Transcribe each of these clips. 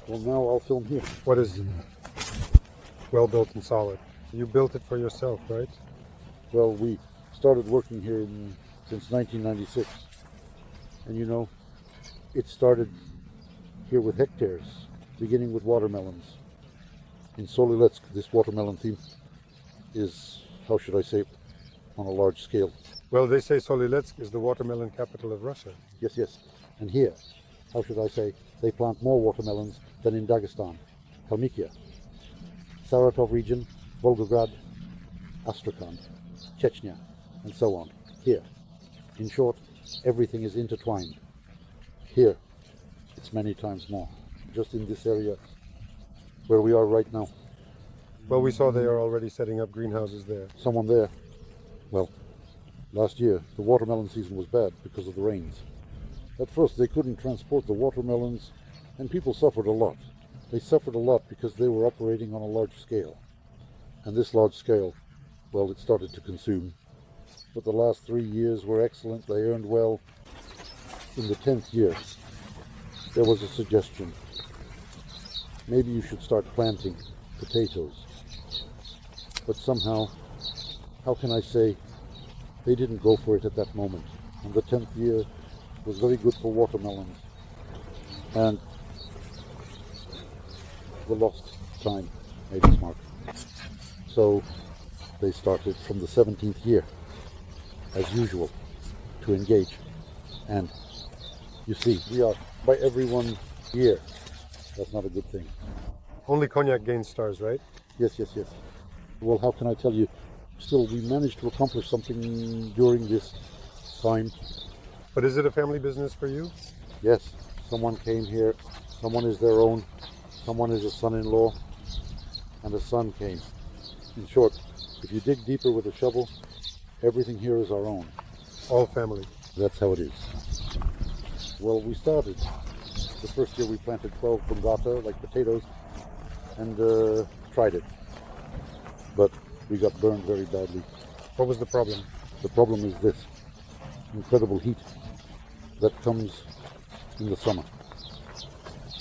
Well, now I'll film here. What is well built and solid? You built it for yourself, right? Well, we started working here since 1996. And you know, it started here with hectares, beginning with watermelons. In Sol-Iletsk, this watermelon theme is, how should I say, on a large scale. Well, they say Sol-Iletsk is the watermelon capital of Russia. Yes, yes. And here, how should I say, they plant more watermelons than in Dagestan, Kalmykia, Saratov region, Volgograd, Astrakhan, Chechnya, and so on. Here, in short, everything is intertwined. Here, it's many times more. Just in this area where we are right now. Well, we saw they are already setting up greenhouses there. Someone there. Well, last year, the watermelon season was bad because of the rains. At first, they couldn't transport the watermelons, and people suffered a lot. They suffered a lot because they were operating on a large scale. And this large scale, well, it started to consume. But the last 3 years were excellent. They earned well. In the 10th year, there was a suggestion. Maybe you should start planting potatoes. But somehow, how can I say, they didn't go for it at that moment. And the 10th year was very good for watermelons. And the lost time made its mark. So they started from the 17th year, as usual, to engage. And you see, we are by every 1 year. That's not a good thing. Only cognac gains stars, right? Yes, yes, yes. Well, how can I tell you? Still, we managed to accomplish something during this time. But is it a family business for you? Yes, someone came here, someone is their own, someone is a son-in-law, and a son came. In short, if you dig deeper with a shovel, everything here is our own. All family. That's how it is. Well, we started. The first year we planted 12 bungata, like potatoes, and tried it. But we got burned very badly. What was the problem? The problem is this incredible heat that comes in the summer.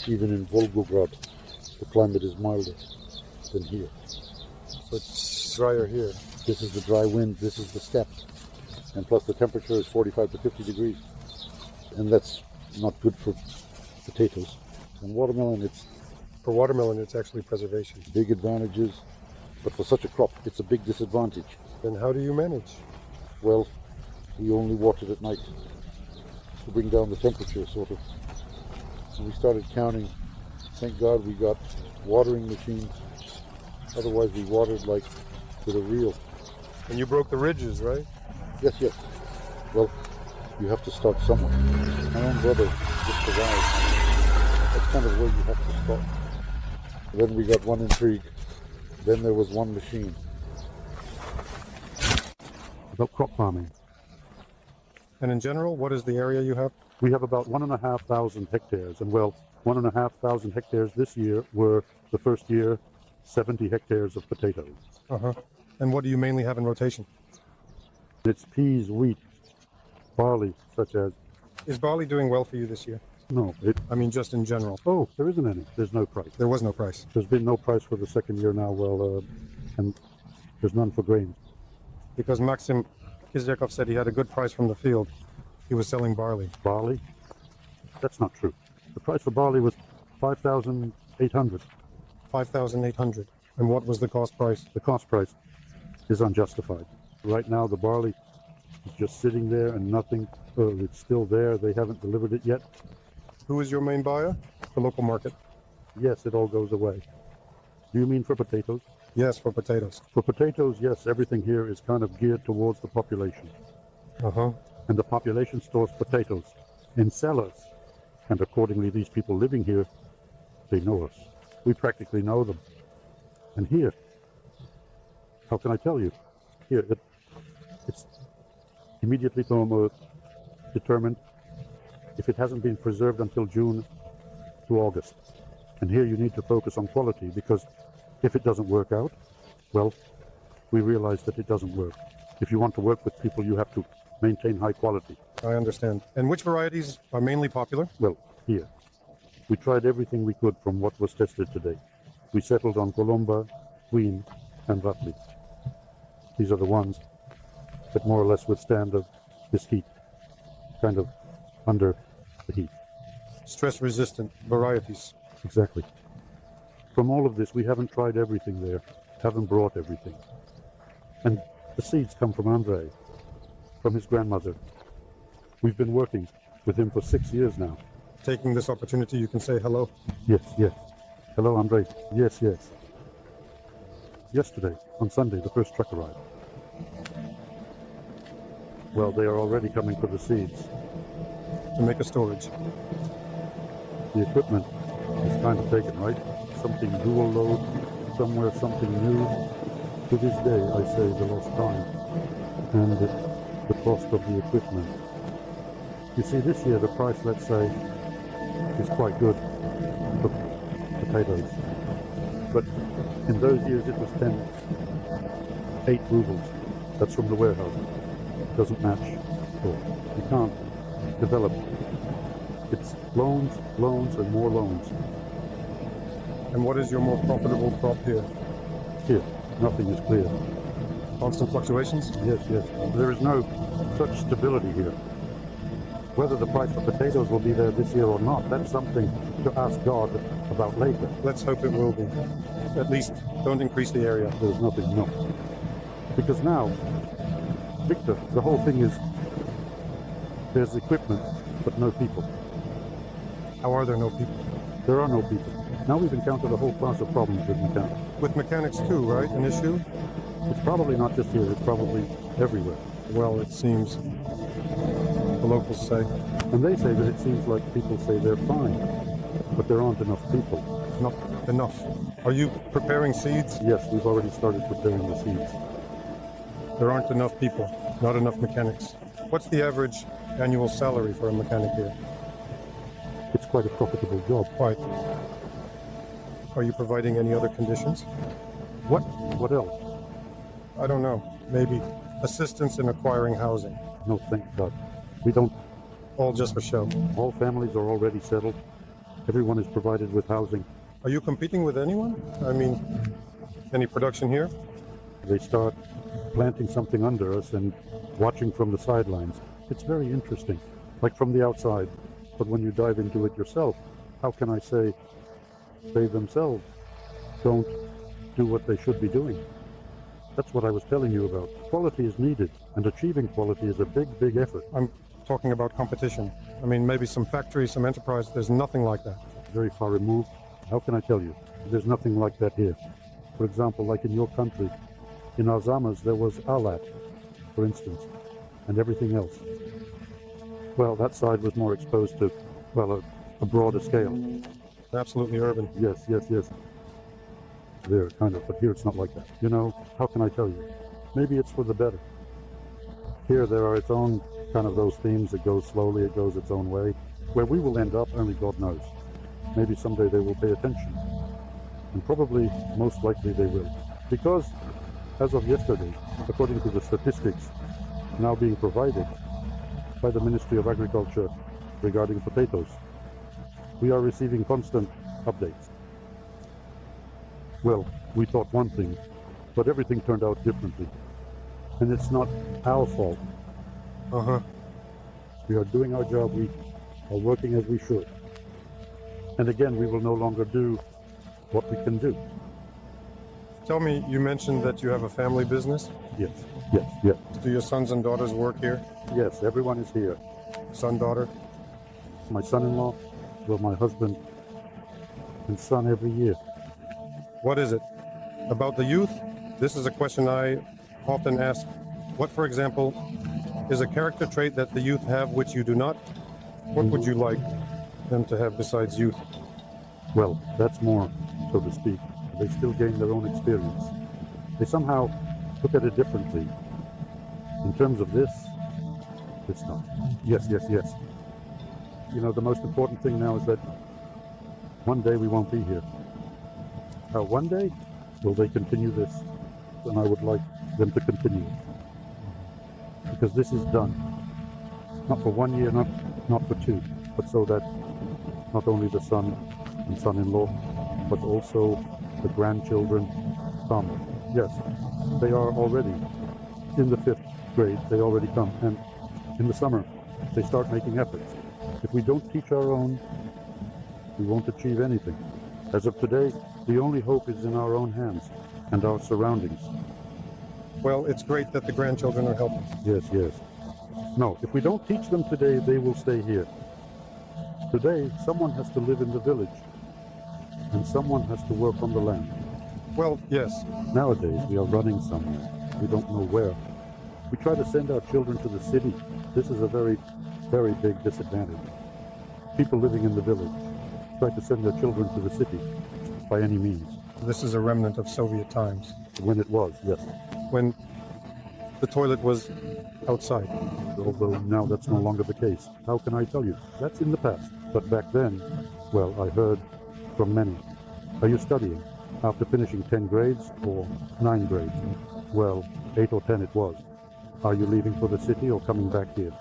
Even in Volgograd, the climate is milder than here. So it's drier here. This is the dry wind, this is the steppe. And plus the temperature is 45 to 50 degrees. And that's not good for potatoes. And watermelon, For watermelon, it's actually preservation. big advantages. But for such a crop, it's a big disadvantage. Then how do you manage? Well, we only watered at night to bring down the temperature, sort of. And we started counting. Thank God we got watering machines. Otherwise, we watered like with a reel. And you broke the ridges, right? Yes, yes. Well, you have to start somewhere. My own brother just arrived. That's kind of where you have to start. Then we got one intrigue. Then there was one machine. About crop farming. And in general, what is the area you have? We have about 1,500 hectares. And well, 1,500 hectares this year were the first year 70 hectares of potatoes. Uh-huh. And what do you mainly have in rotation? It's peas, wheat, barley, such as... Is barley doing well for you this year? No, I mean, just in general. Oh, there isn't any. There's no price. There was no price. There's been no price for the second year now, well, and there's none for grain. Because Maxim Kizyakov said he had a good price from the field. He was selling barley. Barley? That's not true. The price for barley was 5,800. 5,800. And what was the cost price? The cost price is unjustified. Right now, the barley is just sitting there and nothing. It's still there. They haven't delivered it yet. Who is your main buyer? The local market. Yes, it all goes away. Do you mean for potatoes? Yes, for potatoes. For potatoes, yes, everything here is kind of geared towards the population. Uh-huh. And the population stores potatoes in cellars. And accordingly, these people living here, they know us. We practically know them. And here, how can I tell you? Here, it's immediately determined if it hasn't been preserved until June to August. And here you need to focus on quality, because if it doesn't work out, well, we realize that it doesn't work. If you want to work with people, you have to maintain high quality. I understand. And which varieties are mainly popular? Well, here, We tried everything we could from what was tested today. We settled on Colomba, Queen, and Vatli. These are the ones that more or less withstand this heat, kind of under the heat. Stress-resistant varieties. Exactly. From all of this, we haven't tried everything there, haven't brought everything. And the seeds come from Andrei, from his grandmother. We've been working with him for 6 years now. Taking this opportunity, you can say hello. Yes, yes. Hello, Andrei. Yes, yes. Yesterday, on Sunday, the first truck arrived. Well, they are already coming for the seeds. To make a storage. The equipment is kind of taken, right? Something dual load, somewhere something new. To this day, I say the lost time and the cost of the equipment. You see, this year the price, let's say, is quite good for potatoes. But in those years it was 8 rubles. That's from the warehouse. It doesn't match. So you can't develop. It's loans, loans, and more loans. And what is your more profitable crop here? Here, nothing is clear. Constant fluctuations? Yes, yes. There is no such stability here. Whether the price for potatoes will be there this year or not, that's something to ask God about later. Let's hope it will be. At least, don't increase the area. There's nothing, no. Because now, Victor, the whole thing is, there's equipment, but no people. How are there no people? There are no people. Now we've encountered a whole class of problems with mechanics. With mechanics too, right? An issue? It's probably not just here, it's probably everywhere. Well, it seems. The locals say. And they say that it seems like people say they're fine, but there aren't enough people. Not enough. Are you preparing seeds? Yes, we've already started preparing the seeds. There aren't enough people, not enough mechanics. What's the average annual salary for a mechanic here? It's quite a profitable job. Quite. Are you providing any other conditions? What? What else? I don't know. Maybe assistance in acquiring housing. No, thank God. We don't. All just for show. All families are already settled. Everyone is provided with housing. Are you competing with anyone? I mean, any production here? They start planting something under us and watching from the sidelines. It's very interesting, like from the outside. But when you dive into it yourself, how can I say they themselves don't do what they should be doing? That's what I was telling you about. Quality is needed, and achieving quality is a big, big effort. I'm talking about competition. I mean, maybe some factory, some enterprise, there's nothing like that. Very far removed. How can I tell you? There's nothing like that here. For example, like in your country, in Alzheimer's there was Alat, for instance, and everything else. Well, that side was more exposed to, well, a broader scale. Absolutely urban. Yes, yes, yes. There, kind of, but here it's not like that. You know, how can I tell you? Maybe it's for the better. Here there are its own kind of those themes. It goes slowly, it goes its own way. Where we will end up, only God knows. Maybe someday they will pay attention. And probably, most likely they will. Because, as of yesterday, according to the statistics now being provided by the Ministry of Agriculture regarding potatoes, we are receiving constant updates. Well, we thought one thing, but everything turned out differently. And it's not our fault. We are doing our job, we are working as we should. And again, we will no longer do what we can do. Tell me, you mentioned that you have a family business? Yes, yes, yes. Do your sons and daughters work here? Yes, everyone is here. Son, daughter? My son-in-law, well, my husband and son every year. What is it? About the youth? This is a question I often ask. What, for example, is a character trait that the youth have which you do not? What would you like them to have besides youth? Well, that's more, so to speak. They still gain their own experience. They somehow look at it differently. In terms of this, it's not. Yes, yes, yes. You know, the most important thing now is that one day we won't be here. One day, will they continue this? And I would like them to continue it. Because this is done. Not for 1 year, not for 2, but so that not only the son and son-in-law, but also the grandchildren come. Yes, they are already in the 5th grade, they already come. And in the summer, they start making efforts. If we don't teach our own, we won't achieve anything. As of today, the only hope is in our own hands and our surroundings. Well, it's great that the grandchildren are helping. Yes, yes. No, if we don't teach them today, they will stay here. Today, someone has to live in the village, and someone has to work on the land. Well, yes. Nowadays, we are running somewhere. We don't know where. We try to send our children to the city. This is a very, very big disadvantage. People living in the village try to send their children to the city by any means. This is a remnant of Soviet times, When it was, yes. when the toilet was outside. Although now that's no longer the case. How can I tell you? That's in the past. But back then, well, I heard from many. Are you studying? After finishing 10 grades or 9 grades? Well, 8 or 10 it was. Are you leaving for the city or coming back here?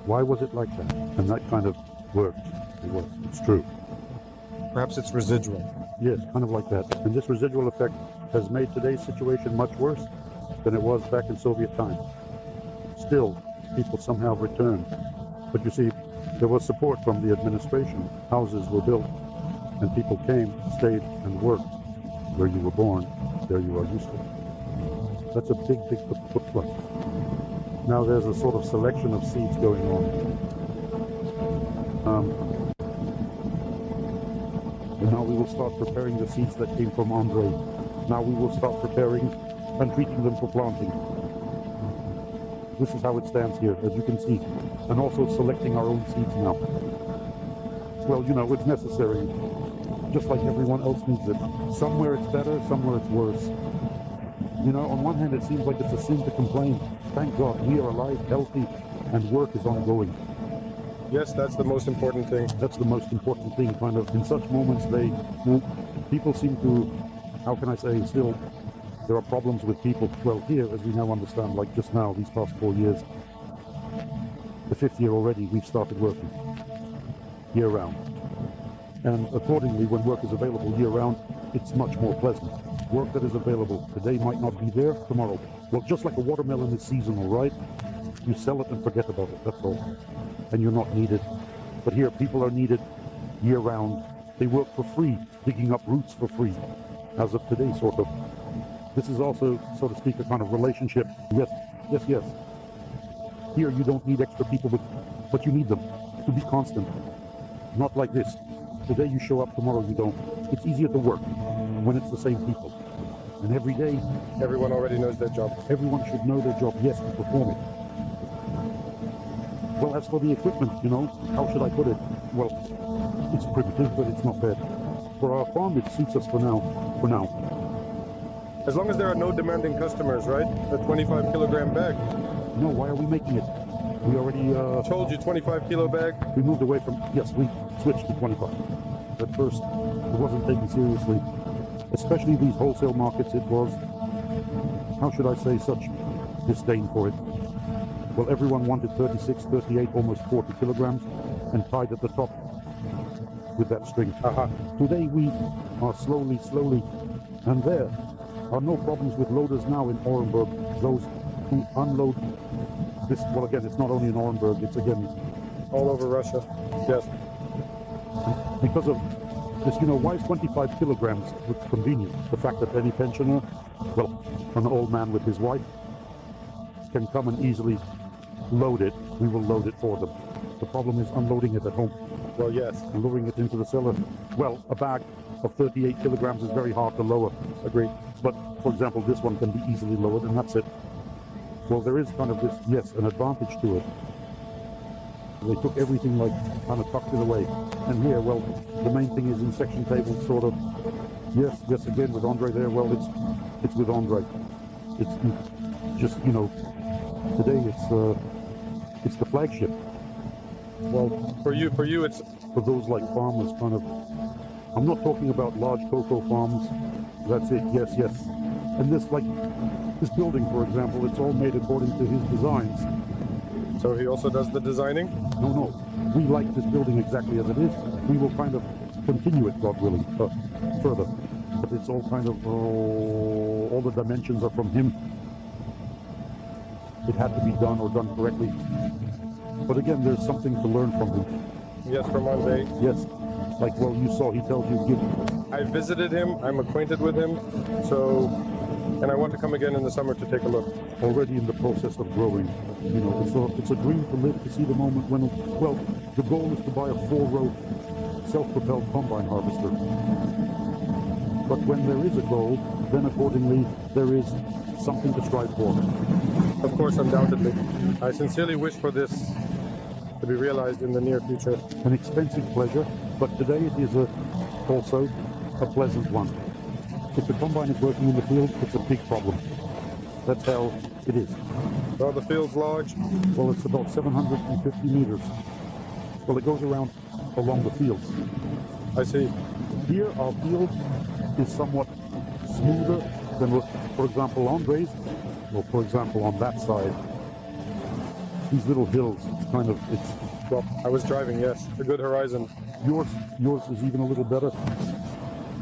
Why was it like that? And that kind of worked. It was. It's true. Perhaps it's residual. Yes, kind of like that. And this residual effect has made today's situation much worse than it was back in Soviet times. Still, people somehow returned. But you see, there was support from the administration. Houses were built, and people came, stayed, and worked. Where you were born, there you are useful. That's a big, big plus. Now there's a sort of selection of seeds going on. And now we will start preparing the seeds that came from Andrei. Now we will start preparing and treating them for planting. This is how it stands here, as you can see. And also selecting our own seeds now. Well, you know, it's necessary. Just like everyone else needs it. Somewhere it's better, somewhere it's worse. You know, on one hand it seems like it's a sin to complain. Thank God we are alive, healthy, and work is ongoing. Yes, that's the most important thing. That's the most important thing, kind of. In such moments, people seem to, how can I say, still, there are problems with people. Well, here, as we now understand, like just now, these past 4 years, the 5th year already, we've started working year-round. And accordingly, when work is available year-round, it's much more pleasant. Work that is available today might not be there tomorrow. Well, just like a watermelon is seasonal, right? You sell it and forget about it, that's all. And you're not needed. But here, people are needed year-round. They work for free, digging up roots for free, as of today, sort of. This is also, so to speak, a kind of relationship. Yes, yes, yes. Here, you don't need extra people, but you need them to be constant. Not like this. Today you show up, tomorrow you don't. It's easier to work when it's the same people. And every day, Everyone already knows their job. everyone should know their job, yes, and perform it. Well, as for the equipment, you know, how should I put it? Well, it's primitive, but it's not bad. For our farm, it suits us for now. As long as there are no demanding customers, right? A 25 kilogram bag. No, why are we making it? We already, Told you 25 kilo bag. we moved away from, yes, we switched to 25. At first, it wasn't taken seriously. Especially these wholesale markets, it was, how should I say, such disdain for it. Well, everyone wanted 36, 38, almost 40 kilograms, and tied at the top with that string. Today we are slowly, and there are no problems with loaders now in Orenburg. Those who unload this, well, again, it's not only in Orenburg, it's again All over Russia. Yes. because of this, you know, why is 25 kilograms convenient? The fact that any pensioner, well, an old man with his wife, can come and easily load it. We will load it for them. The problem is unloading it at home. Well, yes. And lowering it into the cellar. Well, a bag of 38 kilograms is very hard to lower. Agreed. But, for example, this one can be easily lowered, and that's it. Well, there is kind of this, yes, an advantage to it. They took everything, like, kind of tucked it away. And here, well, the main thing is in section tables, sort of. Yes, again, with Andrei there, well, it's with Andrei. It's just, you know, today it's the flagship. Well, for you, it's For those like farmers, kind of, I'm not talking about large cocoa farms. That's it, yes. And this, like, this building, for example, it's all made according to his designs. so he also does the designing. No, we like this building exactly as it is. We will kind of continue it, God willing, further. But it's all kind of, all the dimensions are from him. It had to be done or done correctly. But again, there's something to learn from him. Yes, from Andre. Yes, like, well, you saw, he tells you, give. I visited him, I'm acquainted with him, so, and I want to come again in the summer to take a look. Already in the process of growing. You know, it's a dream to live to see the moment when, well, the goal is to buy a 4-row self-propelled combine harvester. But when there is a goal, then accordingly there is something to strive for. Of course, undoubtedly. I sincerely wish for this to be realized in the near future. An expensive pleasure, but today it is also a pleasant one. If the combine is working in the field, it's a big problem. That's how it is. Are the fields large? Well, it's about 750 meters. Well, it goes around along the fields. I see. Here, our field is somewhat smoother than, for example, Andre's, or for example, on that side. These little hills, it's kind of, it's... Well, I was driving, yes. A good horizon. Yours is even a little better.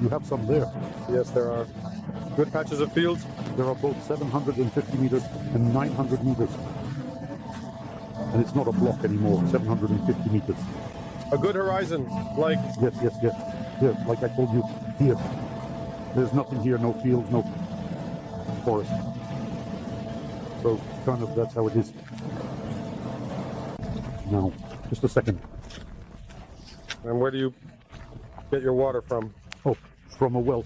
You have some there. Yes, there are. Good patches of fields. There are both 750 meters and 900 meters. And it's not a block anymore, 750 meters. A good horizon, like... Yes. Here, like I told you, here. There's nothing here, no fields, no forest. So, kind of, that's how it is. Now, just a second. And where do you get your water from? Oh, from a well.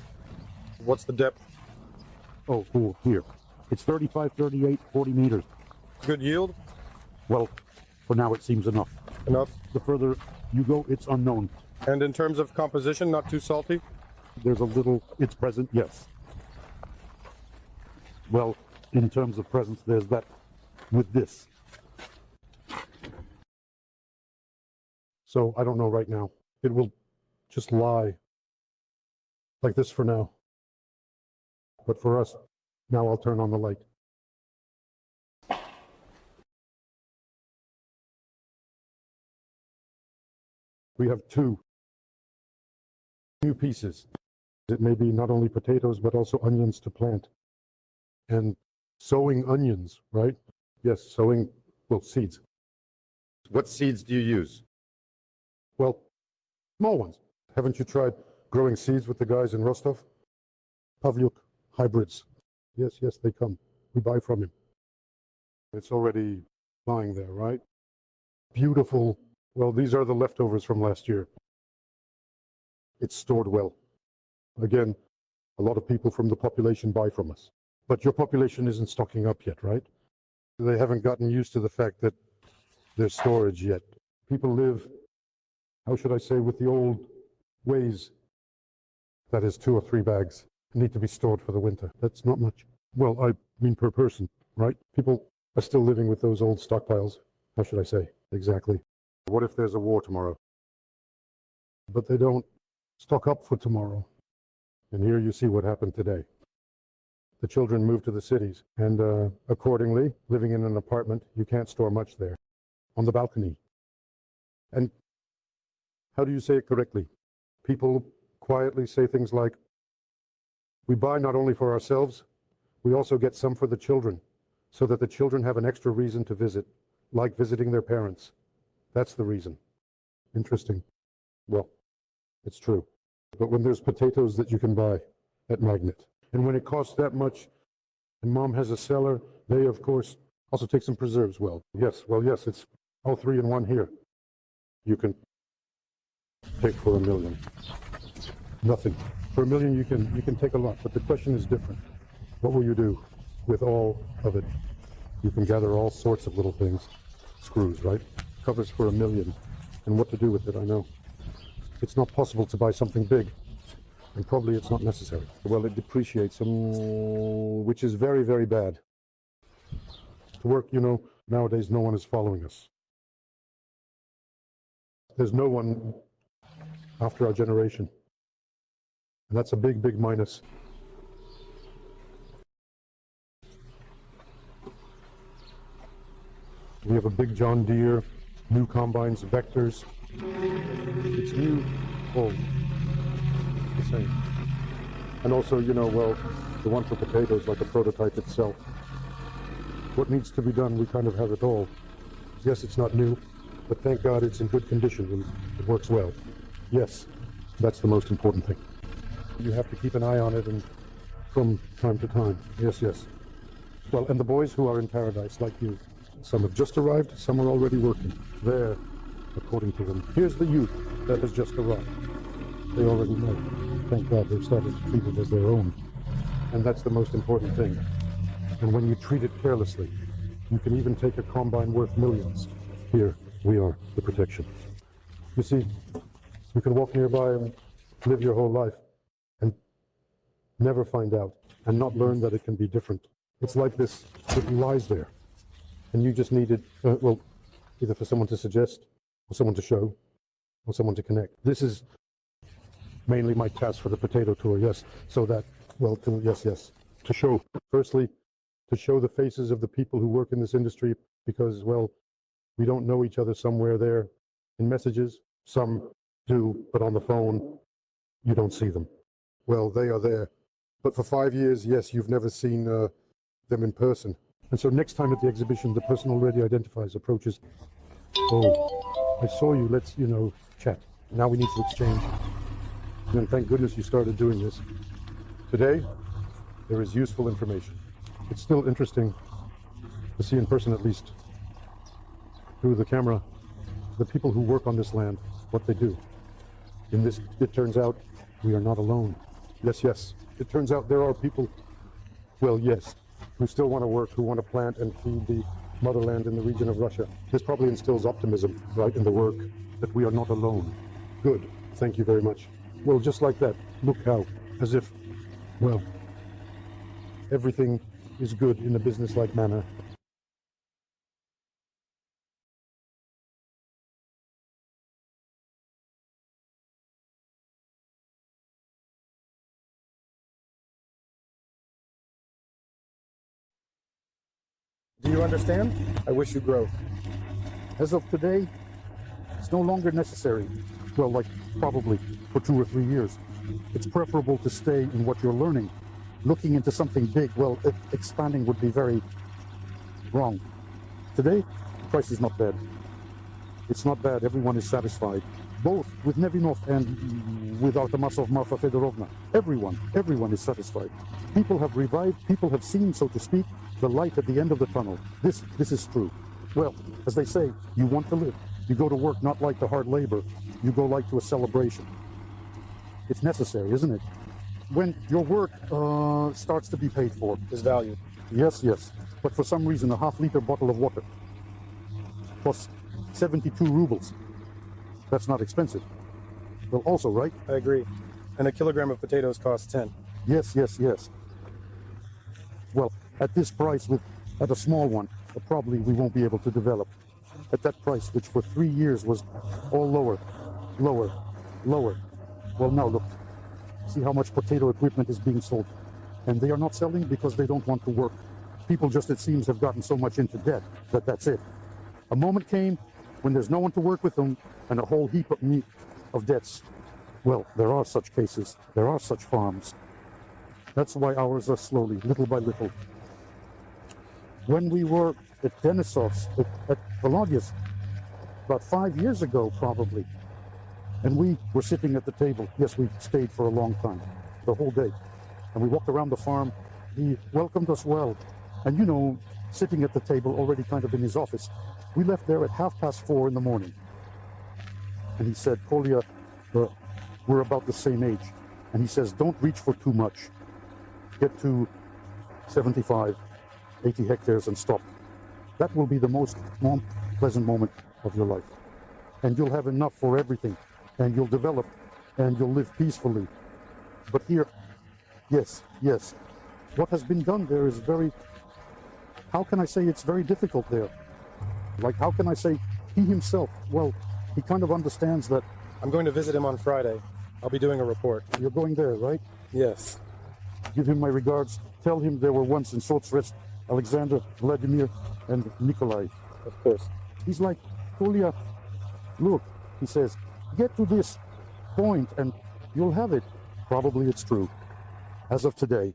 What's the depth? Oh, cool, here. It's 35, 38, 40 meters. Good yield? Well, for now it seems enough. Enough. The further you go, it's unknown. And in terms of composition, not too salty? There's a little, it's present, yes. Well, in terms of presence, there's that with this. So I don't know right now. It will just lie like this for now. But for us, now I'll turn on the light. We have 2 new pieces. It may be not only potatoes, but also onions to plant. And sowing onions, right? Yes, sowing, well, seeds. What seeds do you use? Well, small ones. Haven't you tried growing seeds with the guys in Rostov? Pavlyuk hybrids. Yes, they come. We buy from him. It's already lying there, right? Beautiful. Well, these are the leftovers from last year. It's stored well. Again, a lot of people from the population buy from us. But your population isn't stocking up yet, right? They haven't gotten used to the fact that there's storage yet. People live, how should I say, with the old ways. That is 2 or 3 bags need to be stored for the winter. That's not much. Well, I mean per person, right? People are still living with those old stockpiles. How should I say? Exactly. What if there's a war tomorrow? But they don't stock up for tomorrow. And here you see what happened today. The children moved to the cities, and accordingly, living in an apartment, you can't store much there. On the balcony. And how do you say it correctly? People quietly say things like, we buy not only for ourselves, we also get some for the children, so that the children have an extra reason to visit, like visiting their parents. That's the reason. Interesting. Well, it's true. But when there's potatoes that you can buy at Magnet, and when it costs that much, and Mom has a cellar, they, of course, also take some preserves. Well, yes, it's all 3 in 1 here. You can take for $1 million. Nothing. For $1 million, you can take a lot, but the question is different. What will you do with all of it? You can gather all sorts of little things. Screws, right? Covers for $1 million. And what to do with it, I know. It's not possible to buy something big, and probably it's not necessary. Well, it depreciates, which is very, very bad. To work, nowadays no one is following us. There's no one after our generation. And that's a big, big minus. We have a big John Deere new combines, vectors. It's new, old, the same. And also, well, the one for potatoes, like a prototype itself. What needs to be done, we kind of have it all. Yes, it's not new, but thank God it's in good condition and it works well. Yes, that's the most important thing. You have to keep an eye on it and from time to time. Yes, yes. Well, and the boys who are in paradise, like you, some have just arrived, some are already working. There, according to them. Here's the youth that has just arrived. They already know. Thank God they've started to treat it as their own. And that's the most important thing. And when you treat it carelessly, you can even take a combine worth millions. Here we are, the protection. You see, you can walk nearby and live your whole life and never find out and not learn that it can be different. It's like this, it lies there. And you just needed, well, either for someone to suggest, or someone to show, or someone to connect. This is mainly my task for the potato tour, yes. So that, well, to show, firstly, to show the faces of the people who work in this industry, because, well, we don't know each other somewhere there in messages. Some do, but on the phone, you don't see them. Well, they are there. But for 5 years, yes, you've never seen them in person. And so next time at the exhibition, the person already identifies, approaches. Oh, I saw you, let's, chat. Now we need to exchange. And thank goodness you started doing this. Today, there is useful information. It's still interesting to see in person, at least, through the camera, the people who work on this land, what they do. In this, it turns out, we are not alone. Yes, yes. It turns out there are people, well, yes, who still want to work, who want to plant and feed the motherland in the region of Russia. This probably instills optimism, right, in the work, that we are not alone. Good. Thank you very much. Well, just like that. Look how, as if, well, everything is good in a business-like manner. Do you understand? I wish you growth. As of today, it's no longer necessary. Well, like probably for 2 or 3 years. It's preferable to stay in what you're learning. Looking into something big, well, expanding would be very wrong. Today, the price is not bad. It's not bad. Everyone is satisfied. Both with Nevinov and with Artemasov Marfa Fedorovna. Everyone is satisfied. People have revived. People have seen, so to speak, the light at the end of the tunnel. This is true. Well, as they say, you want to live. You go to work not like to hard labor. You go like to a celebration. It's necessary, isn't it? When your work starts to be paid for. Is valued. Yes, yes. But for some reason, a half-liter bottle of water costs 72 rubles. That's not expensive. Well, also, right? I agree. And a kilogram of potatoes costs 10. Yes, yes, yes. Well, at this price, at a small one, probably we won't be able to develop. At that price, which for 3 years was all lower. Well, now look. See how much potato equipment is being sold. And they are not selling because they don't want to work. People just, it seems, have gotten so much into debt that that's it. A moment came when there's no one to work with them and a whole heap of debts. Well, there are such cases. There are such farms. That's why ours are slowly, little by little. When we were at Denisov's, at Volodya's, about 5 years ago, probably, and we were sitting at the table. Yes, we stayed for a long time, the whole day. And we walked around the farm. He welcomed us well. And, sitting at the table, already kind of in his office, we left there at 4:30 in the morning. And he said, Kolya, we're about the same age. And he says, don't reach for too much. Get to 75, 80 hectares and stop. That will be the most pleasant moment of your life. And you'll have enough for everything. And you'll develop and you'll live peacefully. But here, yes. What has been done there is how can I say it's very difficult there? Like, how can I say he himself, well, he kind of understands that. I'm going to visit him on Friday. I'll be doing a report. You're going there, right? Yes. Give him my regards. Tell him there were once in Sotsrest Alexander, Vladimir, and Nikolai. Of course. He's like, Kolya, look, he says, get to this point and you'll have it. Probably it's true. As of today,